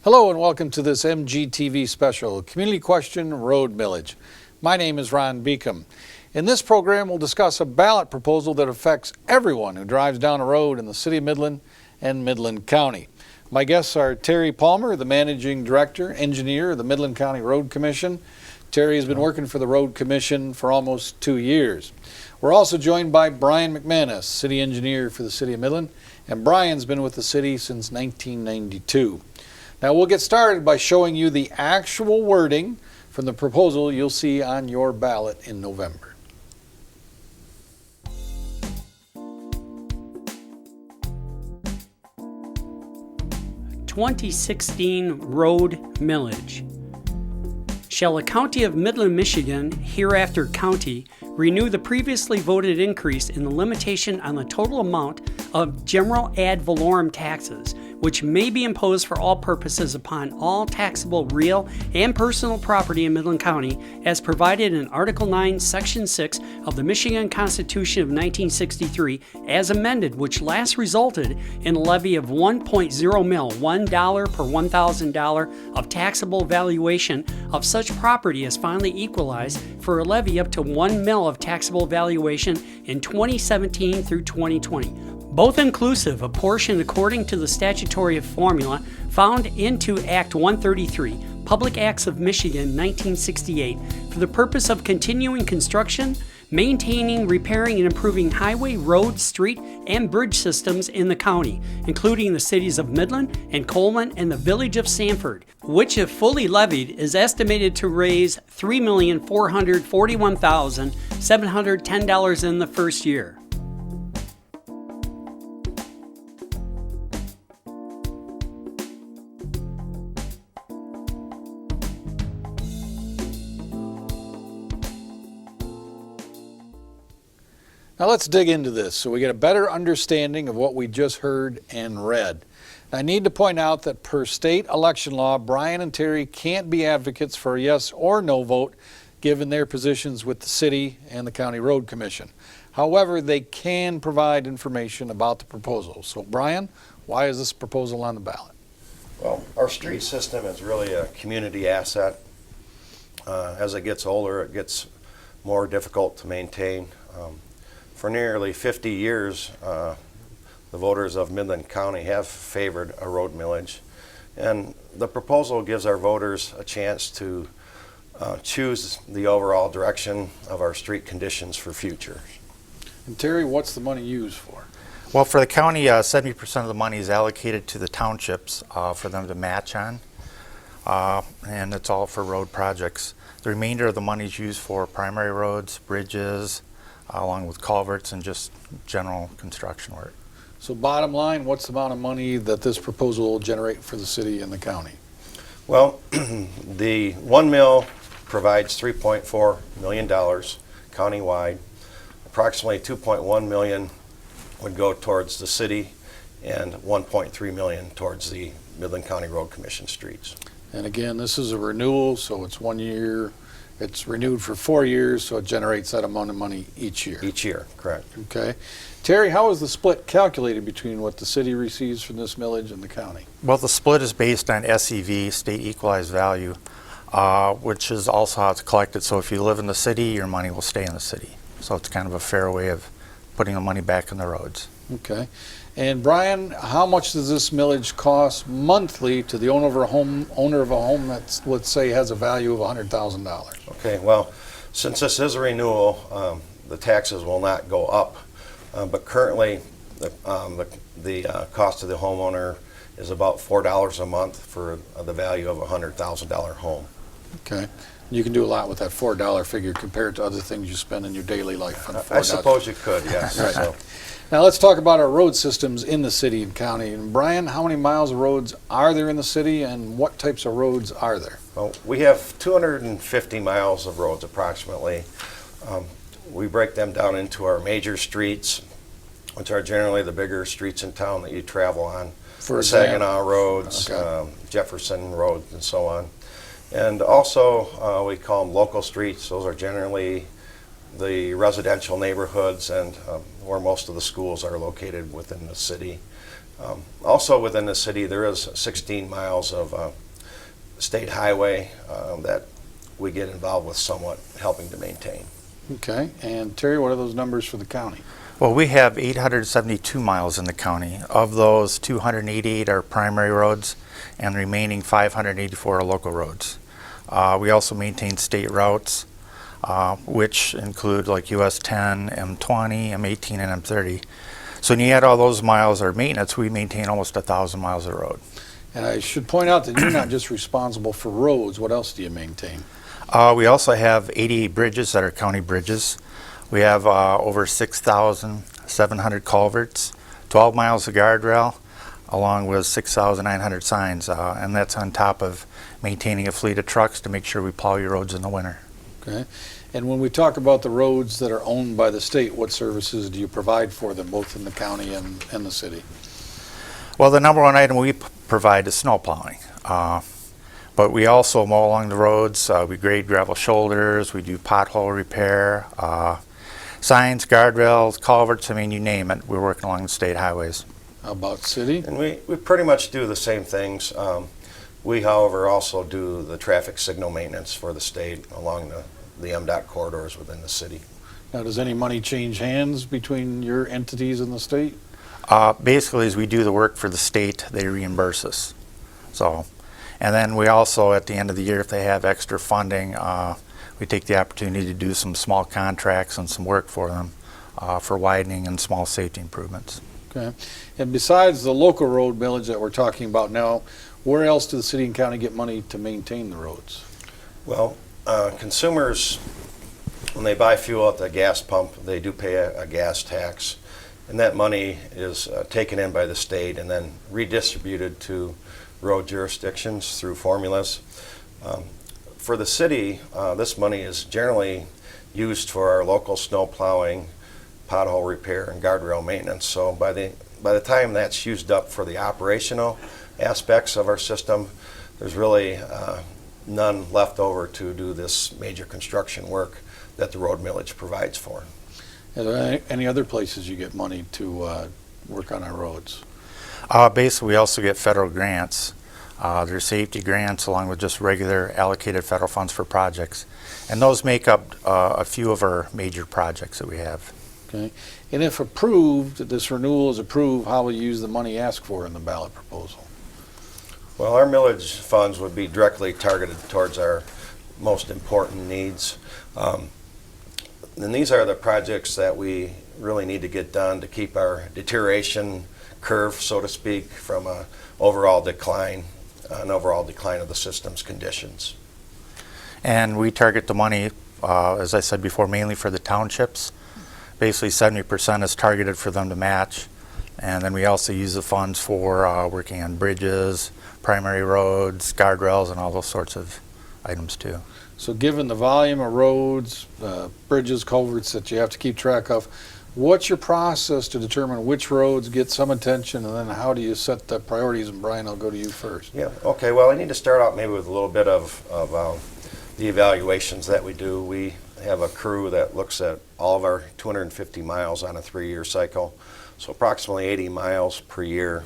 Hello and welcome to this MGTV special, Community Question Road Millage. My name is Ron Beacom. In this program, we'll discuss a ballot proposal that affects everyone who drives down a road in the City of Midland and Midland County. My guests are Terry Palmer, the Managing Director, Engineer of the Midland County Road Commission. Terry has been working for the Road Commission for almost 2 years. We're also joined by Brian McManus, City Engineer for the City of Midland, and Brian's been with the city since 1992. Now we'll get started by showing you the actual wording from the proposal you'll see on your ballot in November. (2016) Road Millage. Shall the County of Midland, Michigan, hereafter County, renew the previously voted increase in the limitation on the total amount of general ad valorem taxes, which may be imposed for all purposes upon all taxable real and personal property in Midland County, as provided in Article 9, Section 6 of the Michigan Constitution of 1963, as amended, which last resulted in a levy of 1.0 mil, $1 per $1,000 of taxable valuation of such property as finally equalized for a levy up to 1 mil of taxable valuation in 2017 through 2020. Both inclusive, apportioned according to the statutory formula found into Act 133, Public Acts of Michigan, 1968, for the purpose of continuing construction, maintaining, repairing, and improving highway, road, street, and bridge systems in the county, including the cities of Midland and Coleman and the village of Sanford, which, if fully levied, is estimated to raise $3,441,710 in the first year. Now let's dig into this so we get a better understanding of what we just heard and read. I need to point out that per state election law, Brian and Terry can't be advocates for a yes or no vote given their positions with the city and the county road commission. However, they can provide information about the proposal. So Brian, why is this proposal on the ballot? Well, our street system is really a community asset. As it gets older, it gets more difficult to maintain. For nearly 50 years, the voters of Midland County have favored a road millage, and the proposal gives our voters a chance to choose the overall direction of our street conditions for future. And Terry, what's the money used for? Well, for the county, 70% of the money is allocated to the townships for them to match on, and it's all for road projects. The remainder of the money is used for primary roads, bridges, along with culverts and just general construction work. So bottom line, what's the amount of money that this proposal will generate for the city and the county? Well, the 1 mil provides $3.4 million countywide. Approximately $2.1 million would go towards the city and $1.3 million towards the Midland County Road Commission streets. And again, this is a renewal, so it's 1 year. It's renewed for 4 years, so it generates that amount of money each year. Each year, correct. Okay. Terry, how is the split calculated between what the city receives from this millage and the county? Well, the split is based on SEV, state equalized value, which is also how it's collected. So if you live in the city, your money will stay in the city. So it's kind of a fair way of putting the money back in the roads. Okay. And Brian, how much does this millage cost monthly to the owner of a home that's, let's say, has a value of $100,000? Okay, well, since this is a renewal, the taxes will not go up, but currently the cost of the homeowner is about $4 a month for the value of a $100,000 home. Okay. You can do a lot with that $4 figure compared to other things you spend in your daily life. I suppose you could, yes. Right. So. Now let's talk about our road systems in the city and county. And Brian, how many miles of roads are there in the city and what types of roads are there? Well, we have 250 miles of roads approximately. We break them down into our major streets, which are generally the bigger streets in town that you travel on. For Saginaw roads, okay. Jefferson Road, and so on. And also we call them local streets. Those are generally the residential neighborhoods, and where most of the schools are located within the city. Also within the city, there is 16 miles of state highway that we get involved with somewhat helping to maintain. Okay, and Terry, what are those numbers for the county? Well, we have 872 miles in the county. Of those, 288 are primary roads, and the remaining 584 are local roads. We also maintain state routes, which include like US 10, M20, M18, and M30. So when you add all those miles or maintenance, we maintain almost 1,000 miles of road. And I should point out that you're not just responsible for roads. What else do you maintain? We also have 88 bridges that are county bridges. We have over 6,700 culverts, 12 miles of guardrail, along with 6,900 signs, and that's on top of maintaining a fleet of trucks to make sure we plow your roads in the winter. Okay. And when we talk about the roads that are owned by the state, what services do you provide for them, both in the county and the city? Well, the number one item we provide is snow plowing. But we also mow along the roads. We grade gravel shoulders. We do pothole repair, signs, guardrails, culverts. I mean, you name it. We're working along the state highways. How about city? And we pretty much do the same things. We, however, also do the traffic signal maintenance for the state along the MDOT corridors within the city. Now, does any money change hands between your entities and the state? Basically, as we do the work for the state, they reimburse us. So, and then we also, at the end of the year, if they have extra funding, we take the opportunity to do some small contracts and some work for them for widening and small safety improvements. Okay. And besides the local road millage that we're talking about now, where else do the city and county get money to maintain the roads? Well, consumers, when they buy fuel at the gas pump, they do pay a gas tax, and that money is taken in by the state and then redistributed to road jurisdictions through formulas. For the city, this money is generally used for our local snow plowing, pothole repair, and guardrail maintenance. So by the time that's used up for the operational aspects of our system, there's really none left over to do this major construction work that the road millage provides for. Are there any other places you get money to work on our roads? Basically, we also get federal grants. There's safety grants along with just regular allocated federal funds for projects. And those make up a few of our major projects that we have. Okay. And if approved, this renewal is approved, how will you use the money asked for in the ballot proposal? Well, our millage funds would be directly targeted towards our most important needs. And these are the projects that we really need to get done to keep our deterioration curve, so to speak, from an overall decline of the system's conditions. And we target the money, as I said before, mainly for the townships. Basically 70% is targeted for them to match. And then we also use the funds for working on bridges, primary roads, guardrails, and all those sorts of items too. So given the volume of roads, bridges, culverts that you have to keep track of, what's your process to determine which roads get some attention, and then how do you set the priorities? And Brian, I'll go to you first. Yeah, okay, well, I need to start out maybe with a little bit of the evaluations that we do. We have a crew that looks at all of our 250 miles on a 3-year cycle. So approximately 80 miles per year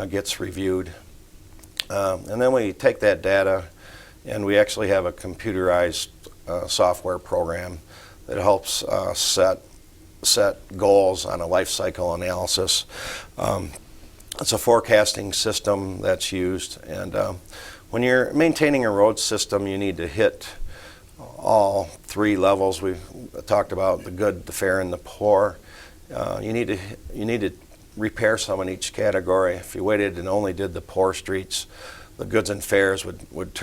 gets reviewed. And then we take that data and we actually have a computerized software program that helps set goals on a life cycle analysis. It's a forecasting system that's used, and when you're maintaining a road system, you need to hit all 3 levels. We've talked about the good, the fair, and the poor. You need to repair some in each category. If you waited and only did the poor streets, the goods and fairs would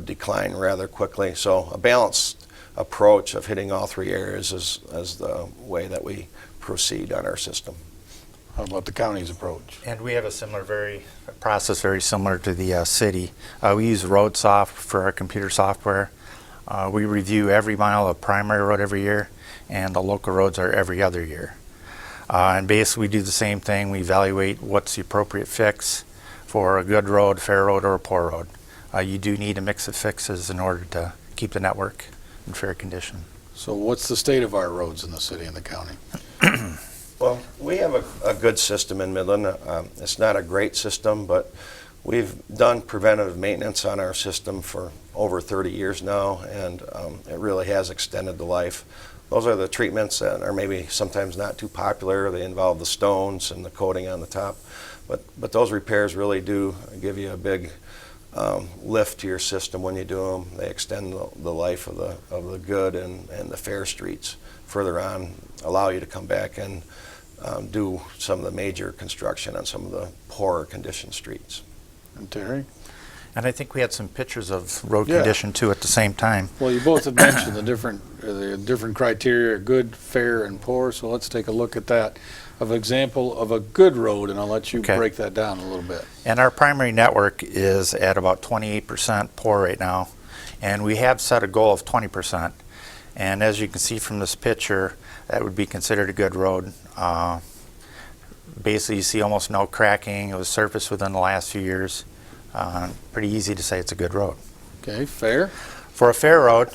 decline rather quickly. So a balanced approach of hitting all 3 areas is the way that we proceed on our system. How about the county's approach? And we have a similar process very similar to the city. We use RoadSoft for our computer software. We review every mile of primary road every year, and the local roads are every other year. And basically we do the same thing. We evaluate what's the appropriate fix for a good road, fair road, or a poor road. You do need a mix of fixes in order to keep the network in fair condition. So what's the state of our roads in the city and the county? Well, we have a good system in Midland. It's not a great system, but we've done preventative maintenance on our system for over 30 years now, and it really has extended the life. Those are the treatments that are maybe sometimes not too popular. They involve the stones and the coating on the top, but those repairs really do give you a big lift to your system when you do them. They extend the life of the good and the fair streets further on, allow you to come back and do some of the major construction on some of the poorer conditioned streets. And Terry? And I think we had some pictures of road Yeah. condition too at the same time. Well, you both have mentioned the different criteria, good, fair, and poor, so let's take a look at that, of example of a good road, and I'll let you Okay. break that down a little bit. And our primary network is at about 28% poor right now, and we have set a goal of 20%. And as you can see from this picture, that would be considered a good road. Basically, you see almost no cracking. It was surfaced within the last few years. Pretty easy to say it's a good road. Okay, fair? For a fair road,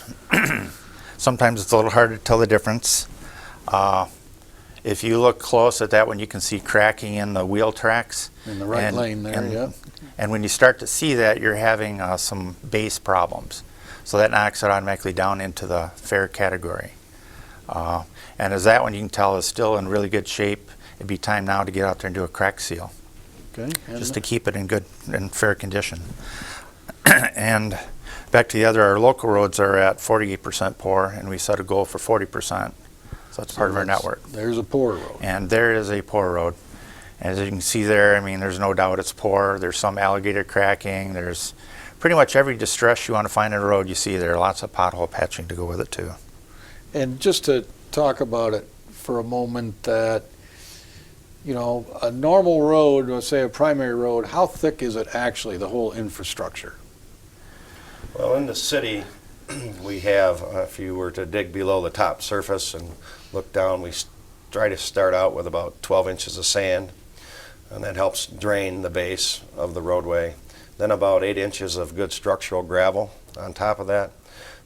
sometimes it's a little hard to tell the difference. If you look close at that one, you can see cracking in the wheel tracks. In the right lane there, yeah. And when you start to see that, you're having some base problems. So that knocks it automatically down into the fair category. And as that one, you can tell, is still in really good shape. It'd be time now to get out there and do a crack seal, Okay. just to keep it in good and fair condition. And back to the other, our local roads are at 48% poor, and we set a goal for 40%. So that's part of our network. There's a poor road. And there is a poor road. As you can see there, I mean, there's no doubt it's poor. There's some alligator cracking. There's pretty much every distress you want to find in a road you see there. Lots of pothole patching to go with it too. And just to talk about it for a moment, that, you know, a normal road, let's say a primary road, how thick is it actually, the whole infrastructure? Well, in the city, we have, if you were to dig below the top surface and look down, we try to start out with about 12 inches of sand, and that helps drain the base of the roadway. Then about 8 inches of good structural gravel on top of that.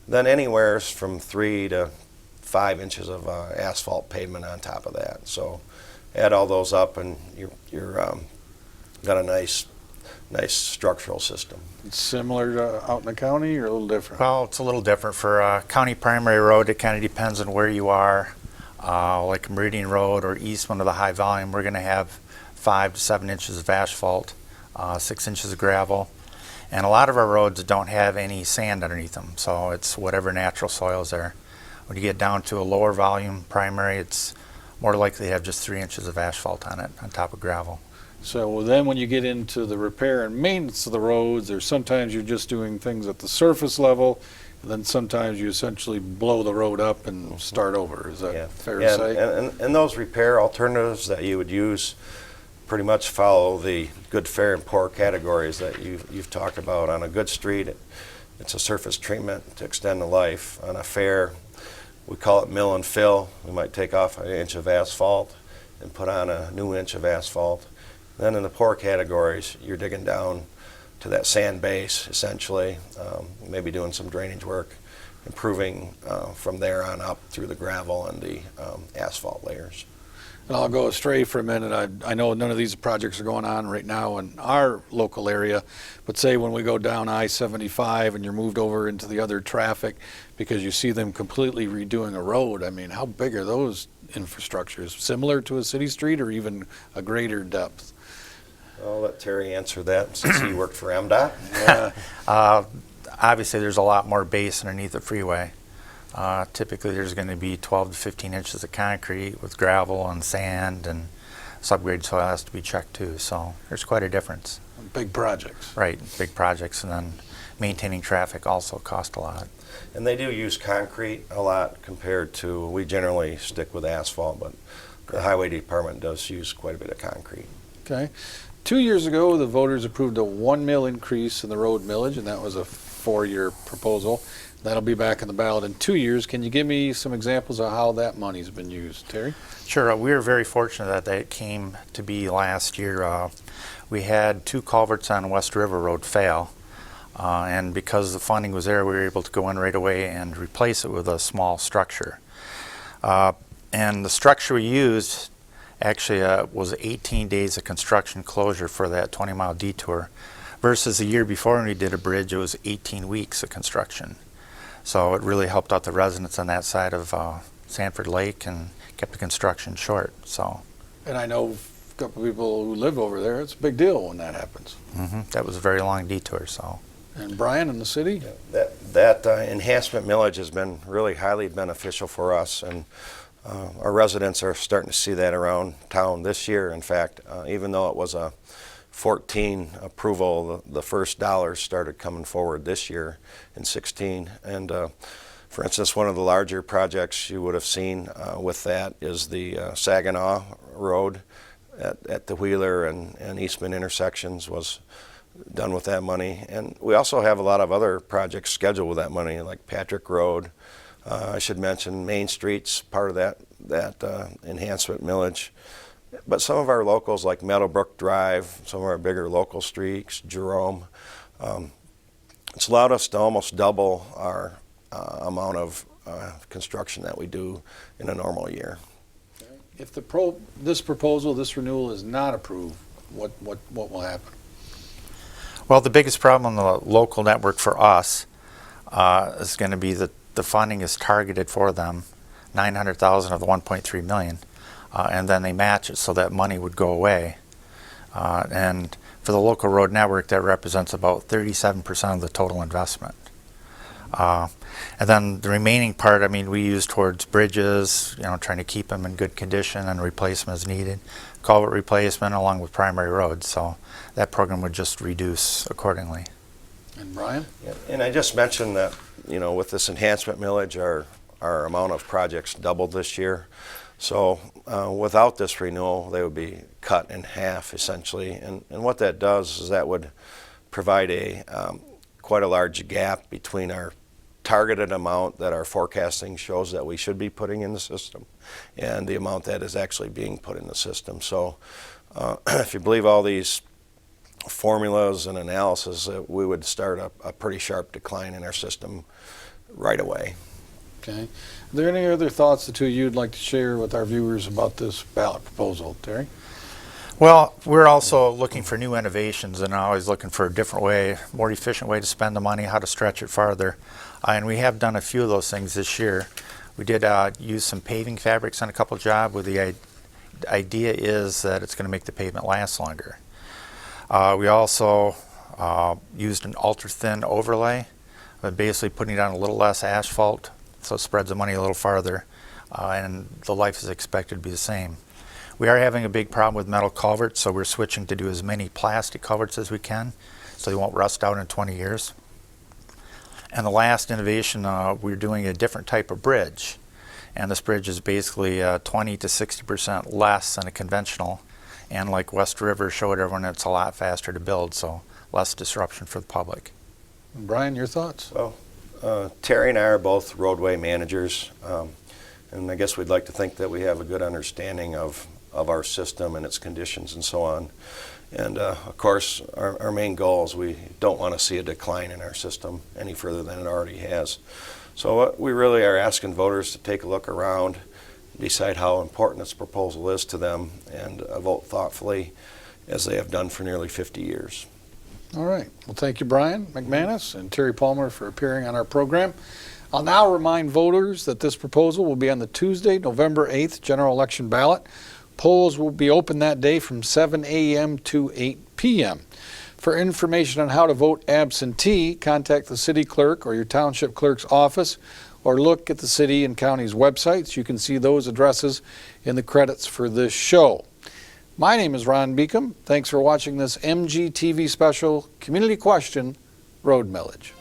Then anywhere from 3 to 5 inches of asphalt pavement on top of that. So add all those up, and you're got a nice structural system. It's similar to out in the county or a little different? Well, it's a little different. For a county primary road, it kind of depends on where you are. Like Meridian Road or Eastman of the high volume, we're going to have 5 to 7 inches of asphalt, 6 inches of gravel. And a lot of our roads don't have any sand underneath them, so it's whatever natural soil is there. When you get down to a lower volume primary, it's more likely to have just 3 inches of asphalt on it, on top of gravel. So then when you get into the repair and maintenance of the roads, or sometimes you're just doing things at the surface level, and then sometimes you essentially blow the road up and start over. Is that fair to say? And those repair alternatives that you would use pretty much follow the good, fair, and poor categories that you've talked about. On a good street, it's a surface treatment to extend the life. On a fair, we call it mill and fill. We might take off an inch of asphalt and put on a new inch of asphalt. Then in the poor categories, you're digging down to that sand base, essentially, maybe doing some drainage work, improving from there on up through the gravel and the asphalt layers. And I'll go astray for a minute. I know none of these projects are going on right now in our local area, but say when we go down I-75 and you're moved over into the other traffic because you see them completely redoing a road, I mean, how big are those infrastructures? Similar to a city street or even a greater depth? I'll let Terry answer that since he worked for MDOT. Obviously, there's a lot more base underneath the freeway. Typically, there's going to be 12 to 15 inches of concrete with gravel and sand, and subgrade soil has to be checked too. So there's quite a difference. Big projects. Right, big projects, and then maintaining traffic also cost a lot. And they do use concrete a lot compared to, we generally stick with asphalt, but the highway department does use quite a bit of concrete. Okay. 2 years ago, the voters approved a $1 million increase in the road millage, and that was a 4-year proposal. That'll be back in the ballot in 2 years. Can you give me some examples of how that money's been used, Terry? Sure. We were very fortunate that it came to be last year. We had 2 culverts on West River Road fail, and because the funding was there, we were able to go in right away and replace it with a small structure. And the structure we used actually was 18 days of construction closure for that 20-mile detour, versus the year before when we did a bridge, it was 18 weeks of construction. So it really helped out the residents on that side of Sanford Lake and kept the construction short. So. And I know a couple of people who live over there. It's a big deal when that happens. That was a very long detour. So. And Brian, in the city? That enhancement millage has been really highly beneficial for us, and our residents are starting to see that around town this year. In fact, even though it was a 14 approval, the first dollars started coming forward this year in 16. And for instance, one of the larger projects you would have seen with that is the Saginaw Road at the Wheeler and Eastman intersections was done with that money. And we also have a lot of other projects scheduled with that money, like Patrick Road. I should mention Main Street's part of that enhancement millage. But some of our locals, like Meadowbrook Drive, some of our bigger local streets, Jerome, it's allowed us to almost double our amount of construction that we do in a normal year. If this proposal, this renewal is not approved, what will happen? Well, the biggest problem on the local network for us is going to be that the funding is targeted for them, $900,000 of the $1.3 million, and then they match it, so that money would go away. And for the local road network, that represents about 37% of the total investment. And then the remaining part, I mean, we use towards bridges, trying to keep them in good condition and replacement as needed, culvert replacement along with primary roads. So that program would just reduce accordingly. And Brian? Yeah, and I just mentioned that, with this enhancement millage, our amount of projects doubled this year. So without this renewal, they would be cut in half, essentially. And what that does is that would provide quite a large gap between our targeted amount that our forecasting shows that we should be putting in the system and the amount that is actually being put in the system. So if you believe all these formulas and analysis, we would start a pretty sharp decline in our system right away. Okay. Are there any other thoughts the two of you would like to share with our viewers about this ballot proposal? Terry? Well, we're also looking for new innovations and always looking for a different way, more efficient way to spend the money, how to stretch it farther. And we have done a few of those things this year. We did use some paving fabrics on a couple jobs where the idea is that it's going to make the pavement last longer. We also used an ultra-thin overlay, basically putting down a little less asphalt, so it spreads the money a little farther, and the life is expected to be the same. We are having a big problem with metal culverts, so we're switching to do as many plastic culverts as we can, so they won't rust out in 20 years. And the last innovation, we're doing a different type of bridge, and this bridge is basically 20 to 60% less than a conventional, and like West River showed everyone, it's a lot faster to build, so less disruption for the public. Brian, your thoughts? Well, Terry and I are both roadway managers, and I guess we'd like to think that we have a good understanding of our system and its conditions and so on. And of course, our main goal is we don't want to see a decline in our system any further than it already has. So we really are asking voters to take a look around, decide how important this proposal is to them, and vote thoughtfully as they have done for nearly 50 years. All right. Well, thank you, Brian McManus and Terry Palmer, for appearing on our program. I'll now remind voters that this proposal will be on the Tuesday, November 8th general election ballot. Polls will be open that day from 7 a.m. to 8 p.m. For information on how to vote absentee, contact the city clerk or your township clerk's office, or look at the city and county's websites. You can see those addresses in the credits for this show. My name is Ron Beacom. Thanks for watching this MCTV special Community Question Road Millage.